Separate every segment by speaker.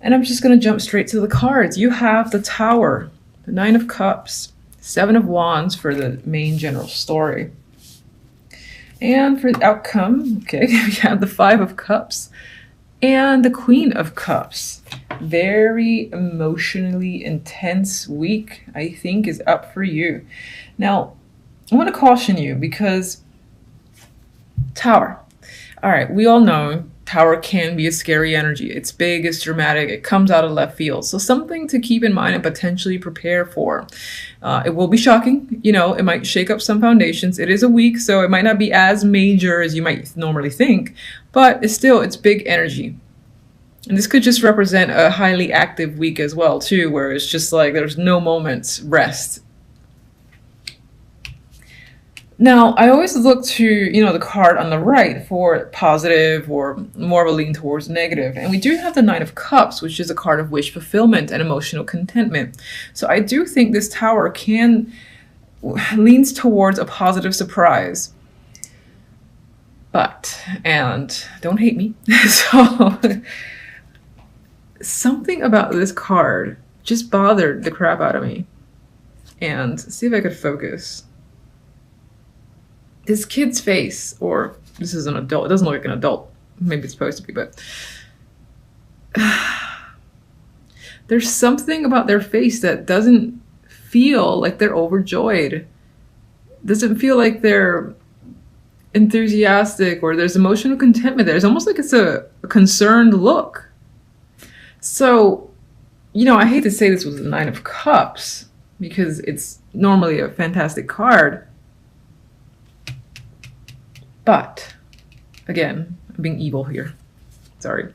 Speaker 1: And I'm just going to jump straight to the cards. You have the Tower, the Nine of Cups, Seven of Wands for the main general story. And for the outcome, okay, we have the Five of Cups and the Queen of Cups. Very emotionally intense week, I think, is up for you. Now, I want to caution you because Tower. All right, we all know Tower can be a scary energy. It's big, it's dramatic, it comes out of left field. So something to keep in mind and potentially prepare for. It will be shocking, you know, it might shake up some foundations. It is a week, so it might not be as major as you might normally think, but it's big energy. And this could just represent a highly active week as well, too, where it's just like there's no moments rest. Now, I always look to, you know, the card on the right for positive or more of a lean towards negative. And we do have the Nine of Cups, which is a card of wish fulfillment and emotional contentment. So I do think this Tower leans towards a positive surprise. But, and don't hate me, so something about this card just bothered the crap out of me. And see if I could focus. This kid's face, or this is an adult, it doesn't look like an adult, maybe it's supposed to be, but there's something about their face that doesn't feel like they're overjoyed. Doesn't feel like they're enthusiastic or there's emotional contentment there. It's almost like it's a concerned look. So, you know, I hate to say this was the Nine of Cups because it's normally a fantastic card. But, again, I'm being evil here. Sorry.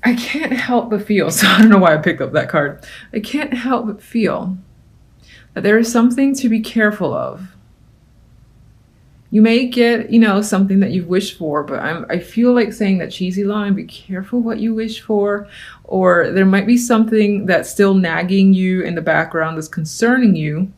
Speaker 1: I can't help but feel, so I don't know why I picked up that card. I can't help but feel that there is something to be careful of. You may get, you know, something that you've wished for, but I feel like saying that cheesy line, be careful what you wish for, or there might be something that's still nagging you in the background that's concerning you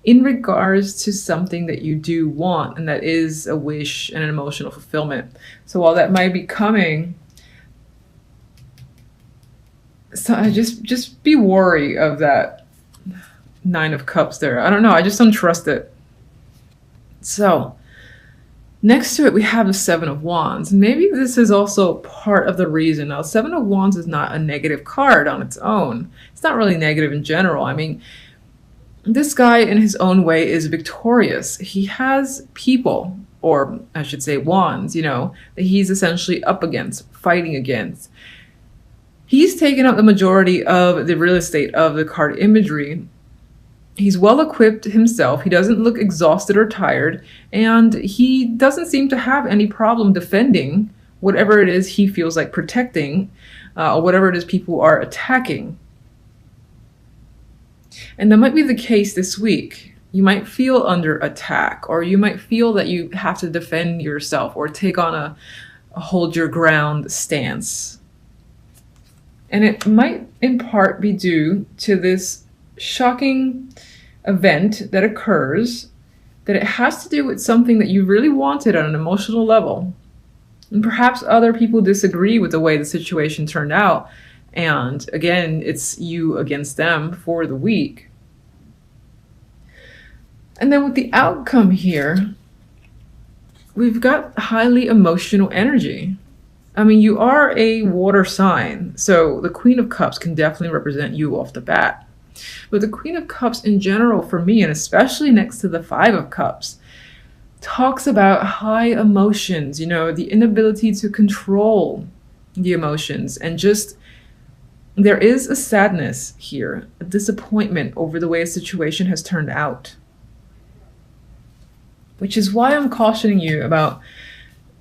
Speaker 1: in regards to something that you do want, and that is a wish and an emotional fulfillment. So while that might be coming, so just be wary of that Nine of Cups there. I don't know, I just don't trust it. So next to it, we have the Seven of Wands. Maybe this is also part of the reason. Now, Seven of Wands is not a negative card on its own. It's not really negative in general. I mean, this guy in his own way is victorious. He has people, or I should say wands, you know, that he's essentially up against, fighting against. He's taken up the majority of the real estate of the card imagery. He's well equipped himself. He doesn't look exhausted or tired, and he doesn't seem to have any problem defending whatever it is he feels like protecting, or whatever it is people are attacking. And that might be the case this week. You might feel under attack, or you might feel that you have to defend yourself or take on a hold your ground stance. And it might in part be due to this shocking event that occurs, that it has to do with something that you really wanted on an emotional level. And perhaps other people disagree with the way the situation turned out. And again, it's you against them for the week. And then with the outcome here, we've got highly emotional energy. I mean, you are a water sign, so the Queen of Cups can definitely represent you off the bat. But the Queen of Cups in general for me, and especially next to the Five of Cups, talks about high emotions, you know, the inability to control the emotions, and just there is a sadness here, a disappointment over the way a situation has turned out. Which is why I'm cautioning you about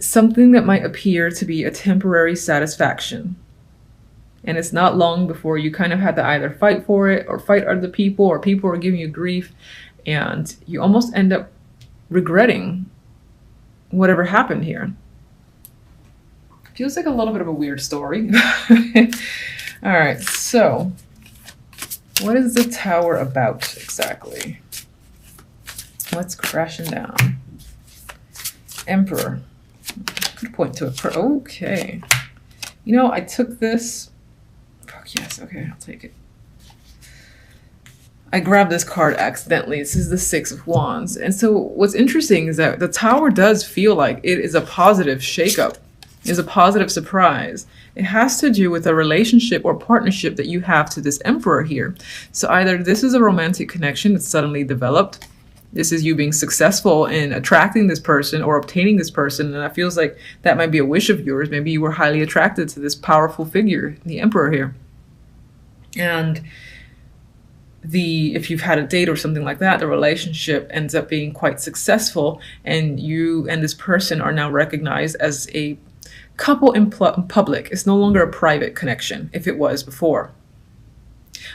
Speaker 1: something that might appear to be a temporary satisfaction. And it's not long before you kind of had to either fight for it or fight other people, or people are giving you grief, and you almost end up regretting whatever happened here. Feels like a little bit of a weird story. All right, so what is the Tower about exactly? What's crashing down? Emperor. Could point to a okay. You know, I took this. Oh, yes, okay, I'll take it. I grabbed this card accidentally. This is the Six of Wands. And so what's interesting is that the Tower does feel like it is a positive shakeup, is a positive surprise. It has to do with a relationship or partnership that you have to this Emperor here. So either this is a romantic connection that's suddenly developed. This is you being successful in attracting this person or obtaining this person. And it feels like that might be a wish of yours. Maybe you were highly attracted to this powerful figure, the Emperor here. And if you've had a date or something like that, the relationship ends up being quite successful, and you and this person are now recognized as a couple in public. It's no longer a private connection if it was before.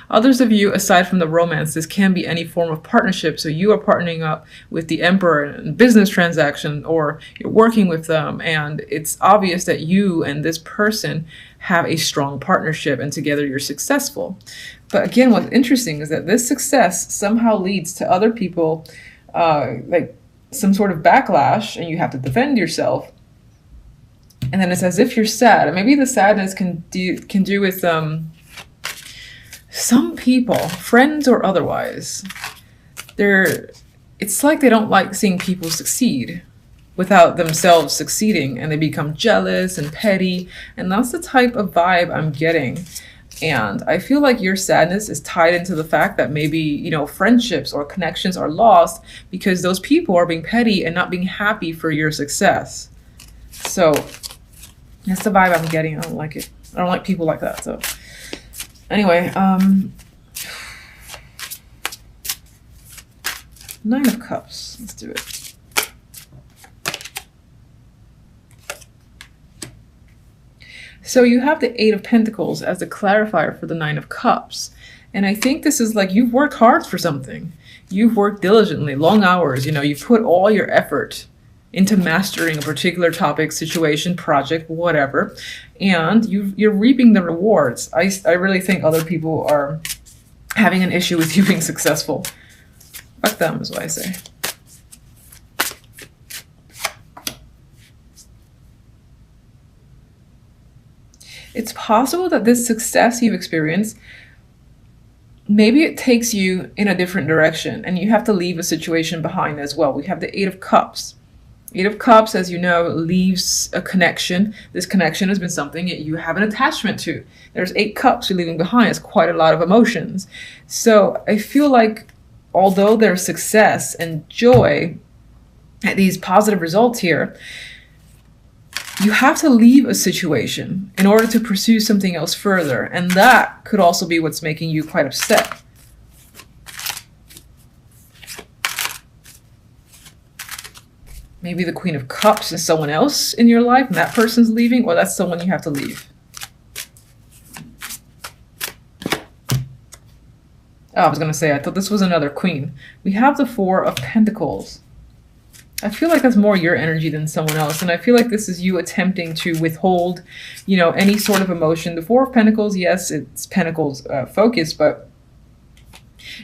Speaker 1: Others of you, aside from the romance, this can be any form of partnership. So you are partnering up with the Emperor in a business transaction, or you're working with them, and it's obvious that you and this person have a strong partnership, and together you're successful. But again, what's interesting is that this success somehow leads to other people, like some sort of backlash, and you have to defend yourself. And then it's as if you're sad. And maybe the sadness can do with some people, friends or otherwise. It's like they don't like seeing people succeed without themselves succeeding, and they become jealous and petty. And that's the type of vibe I'm getting. And I feel like your sadness is tied into the fact that maybe, you know, friendships or connections are lost because those people are being petty and not being happy for your success. So that's the vibe I'm getting. I don't like it. I don't like people like that. So anyway, Nine of Cups. Let's do it. So you have the Eight of Pentacles as the clarifier for the Nine of Cups. And I think this is like you've worked hard for something. You've worked diligently, long hours. You know, you've put all your effort into mastering a particular topic, situation, project, whatever. And you're reaping the rewards. I really think other people are having an issue with you being successful. Fuck them is what I say. It's possible that this success you've experienced, maybe it takes you in a different direction and you have to leave a situation behind as well. We have the Eight of Cups. Eight of Cups, as you know, leaves a connection. This connection has been something that you have an attachment to. There's 8 cups you're leaving behind. It's quite a lot of emotions. So I feel like although there's success and joy at these positive results here, you have to leave a situation in order to pursue something else further. And that could also be what's making you quite upset. Maybe the Queen of Cups is someone else in your life and that person's leaving, or that's someone you have to leave. Oh, I was going to say, I thought this was another queen. We have the Four of Pentacles. I feel like that's more your energy than someone else. And I feel like this is you attempting to withhold, you know, any sort of emotion. The Four of Pentacles, yes, it's Pentacles focus, but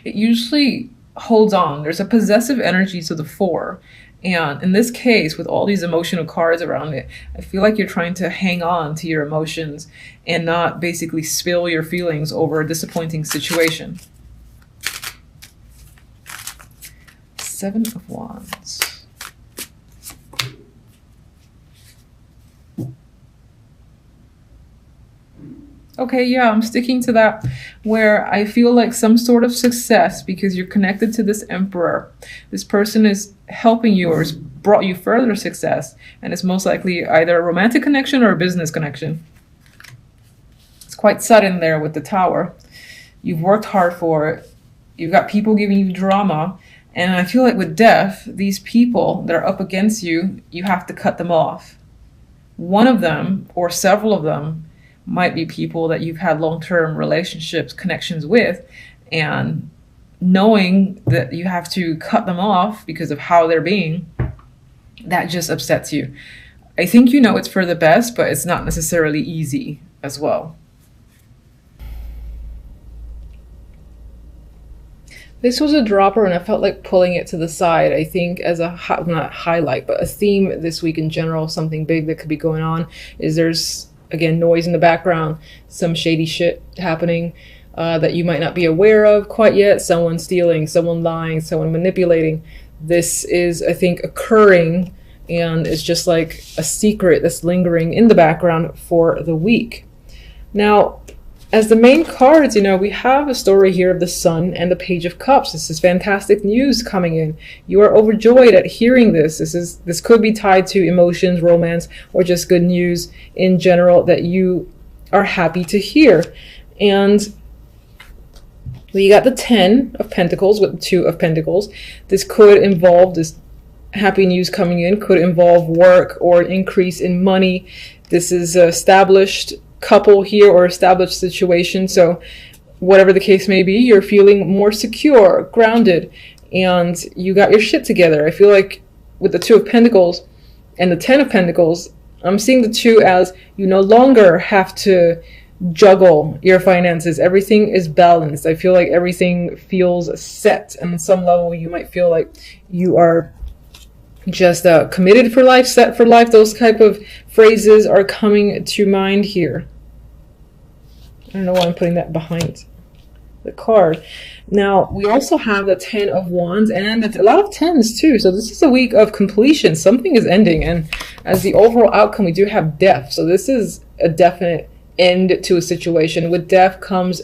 Speaker 1: it usually holds on. There's a possessive energy to the Four. And in this case, with all these emotional cards around it, I feel like you're trying to hang on to your emotions and not basically spill your feelings over a disappointing situation. Seven of Wands. Okay, yeah, I'm sticking to that, where I feel like some sort of success because you're connected to this Emperor. This person is helping you or has brought you further success, and it's most likely either a romantic connection or a business connection. It's quite sudden there with the Tower. You've worked hard for it. You've got people giving you drama, and I feel like with Death, these people that are up against you, you have to cut them off. One of them, or several of them, might be people that you've had long-term relationships, connections with, and knowing that you have to cut them off because of how they're being, that just upsets you. I think you know it's for the best, but it's not necessarily easy as well. This was a dropper and I felt like pulling it to the side. I think as a, not highlight, but a theme this week in general, something big that could be going on is there's again, noise in the background, some shady shit happening that you might not be aware of quite yet. Someone stealing, someone lying, someone manipulating. This is, I think, occurring, and it's just like a secret that's lingering in the background for the week. Now, as the main cards, we have a story here of the Sun and the Page of Cups. This is fantastic news coming in. You are overjoyed at hearing this. This could be tied to emotions, romance, or just good news in general that you are happy to hear. And we got the 10 of Pentacles with the 2 of Pentacles. This could involve, this happy news coming in could involve work or an increase in money. This is an established couple here or established situation. So whatever the case may be, you're feeling more secure, grounded, and you got your shit together. I feel like with the 2 of Pentacles and the 10 of Pentacles, I'm seeing the 2 as you no longer have to juggle your finances. Everything is balanced. I feel like everything feels set, and on some level you might feel like you are just committed for life, set for life. Those type of phrases are coming to mind here. I don't know why I'm putting that behind the card. Now, we also have the 10 of Wands and a lot of 10s too. So this is a week of completion. Something is ending. And as the overall outcome, we do have death. So this is a definite end to a situation. With death comes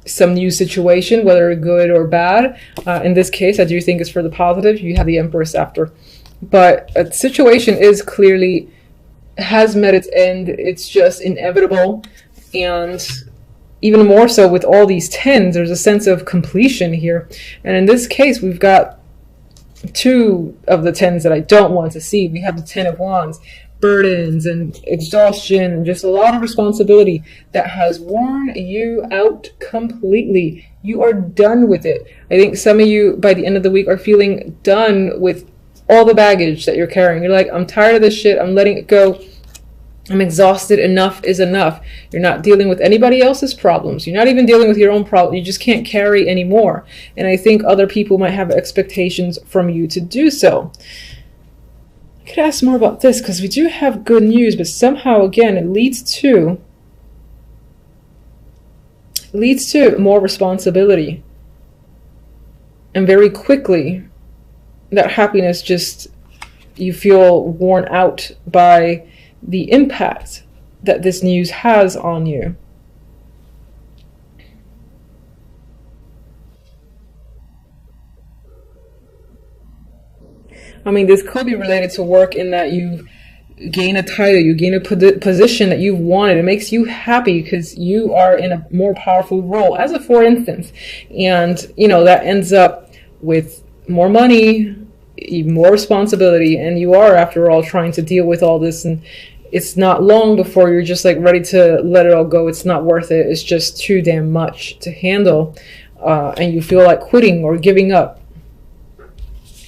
Speaker 1: some new situation, whether good or bad. In this case, I do think it's for the positive. You have the Empress after. But a situation is clearly has met its end. It's just inevitable. And even more so with all these 10s, there's a sense of completion here. And in this case, we've got 2 of the 10s that I don't want to see. We have the 10 of Wands, burdens and exhaustion and just a lot of responsibility that has worn you out completely. You are done with it. I think some of you by the end of the week are feeling done with all the baggage that you're carrying. You're like, I'm tired of this shit. I'm letting it go. I'm exhausted. Enough is enough. You're not dealing with anybody else's problems. You're not even dealing with your own problem. You just can't carry anymore. And I think other people might have expectations from you to do so. I could ask more about this because we do have good news, but somehow, again, it leads to more responsibility. And very quickly, that happiness just, you feel worn out by the impact that this news has on you. I mean, this could be related to work in that you gain a title, you gain a position that you've wanted. It makes you happy because you are in a more powerful role, as a for instance. And, that ends up with more money, more responsibility, and you are, after all, trying to deal with all this, and it's not long before you're just like ready to let it all go. It's not worth it. It's just too damn much to handle, and you feel like quitting or giving up.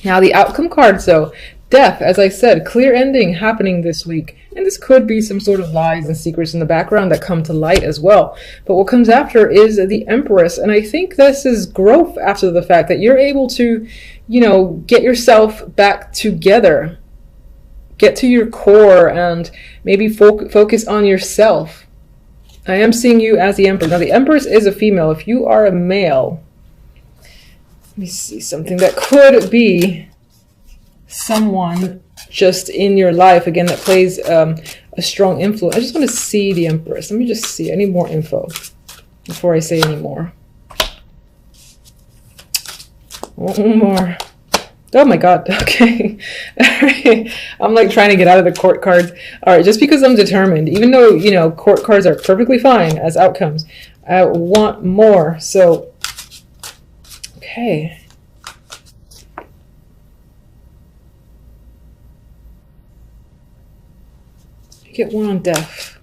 Speaker 1: Now the outcome cards, though, death, as I said, clear ending happening this week. And this could be some sort of lies and secrets in the background that come to light as well. But what comes after is the Empress. And I think this is growth after the fact, that you're able to, get yourself back together. Get to your core and maybe focus on yourself. I am seeing you as the Empress. Now the Empress is a female. If you are a male, let me see something that could be someone just in your life, again, that plays a strong influence. I just want to see the Empress. Let me just see. I need more info before I say any more. One more. Oh my God. Okay. I'm like trying to get out of the court cards. All right. Just because I'm determined, even though, court cards are perfectly fine as outcomes, I want more. So, okay. Get one on death.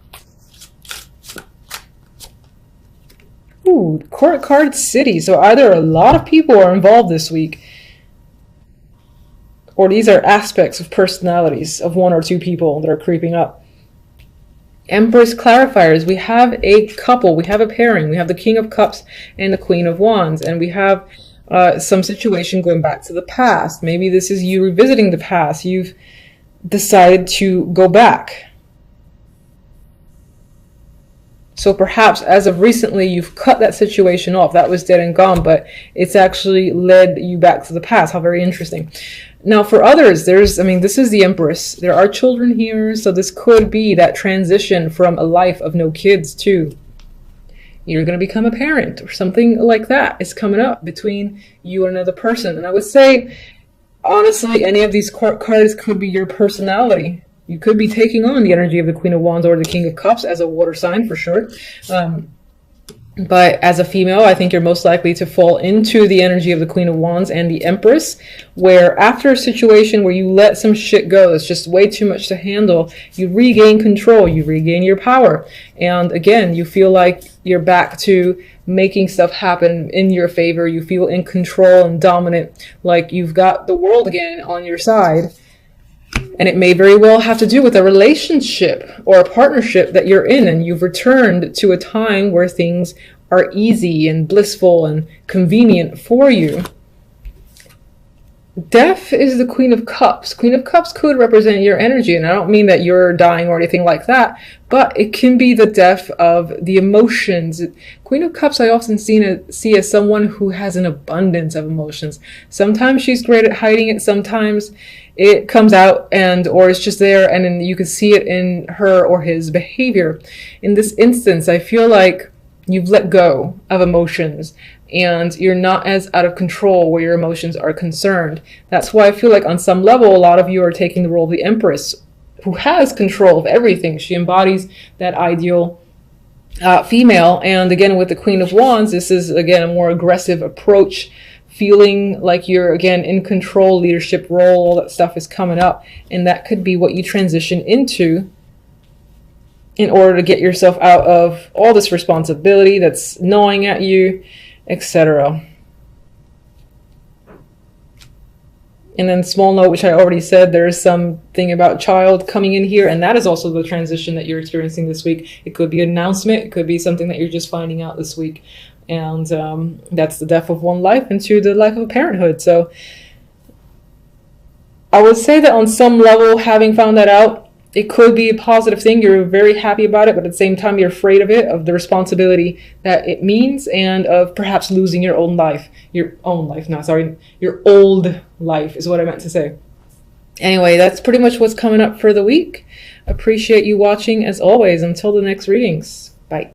Speaker 1: Ooh, court card city. So either a lot of people are involved this week, or these are aspects of personalities of 1 or 2 people that are creeping up. Empress clarifiers. We have a couple. We have a pairing. We have the King of Cups and the Queen of Wands. And we have some situation going back to the past. Maybe this is you revisiting the past. You've decided to go back. So perhaps as of recently, you've cut that situation off. That was dead and gone, but it's actually led you back to the past. How very interesting. Now for others, this is the Empress. There are children here, so this could be that transition from a life of no kids to you're going to become a parent or something like that is coming up between you and another person. And I would say, honestly, any of these cards could be your personality. You could be taking on the energy of the Queen of Wands or the King of Cups as a water sign for sure. But as a female, I think you're most likely to fall into the energy of the Queen of Wands and the Empress, where after a situation where you let some shit go, it's just way too much to handle, you regain control, you regain your power. And again, you feel like you're back to making stuff happen in your favor. You feel in control and dominant, like you've got the world again on your side. And it may very well have to do with a relationship or a partnership that you're in, and you've returned to a time where things are easy and blissful and convenient for you. Death is the Queen of Cups. Queen of Cups could represent your energy, and I don't mean that you're dying or anything like that, but it can be the death of the emotions. Queen of Cups I often see as someone who has an abundance of emotions. Sometimes she's great at hiding it, sometimes it comes out or it's just there, and then you can see it in her or his behavior. In this instance, I feel like you've let go of emotions and you're not as out of control where your emotions are concerned. That's why I feel like on some level, a lot of you are taking the role of the Empress, who has control of everything. She embodies that ideal female. And again, with the Queen of Wands, this is again a more aggressive approach, feeling like you're again in control, leadership role, all that stuff is coming up. And that could be what you transition into in order to get yourself out of all this responsibility that's gnawing at you, etc. And then small note, which I already said, there is something about child coming in here, and that is also the transition that you're experiencing this week. It could be an announcement, it could be something that you're just finding out this week. And that's the death of one life into the life of parenthood. So I would say that on some level, having found that out, it could be a positive thing. You're very happy about it, but at the same time, you're afraid of it, of the responsibility that it means, and of perhaps losing your own life. Your old life is what I meant to say. Anyway, that's pretty much what's coming up for the week. Appreciate you watching as always. Until the next readings. Bye.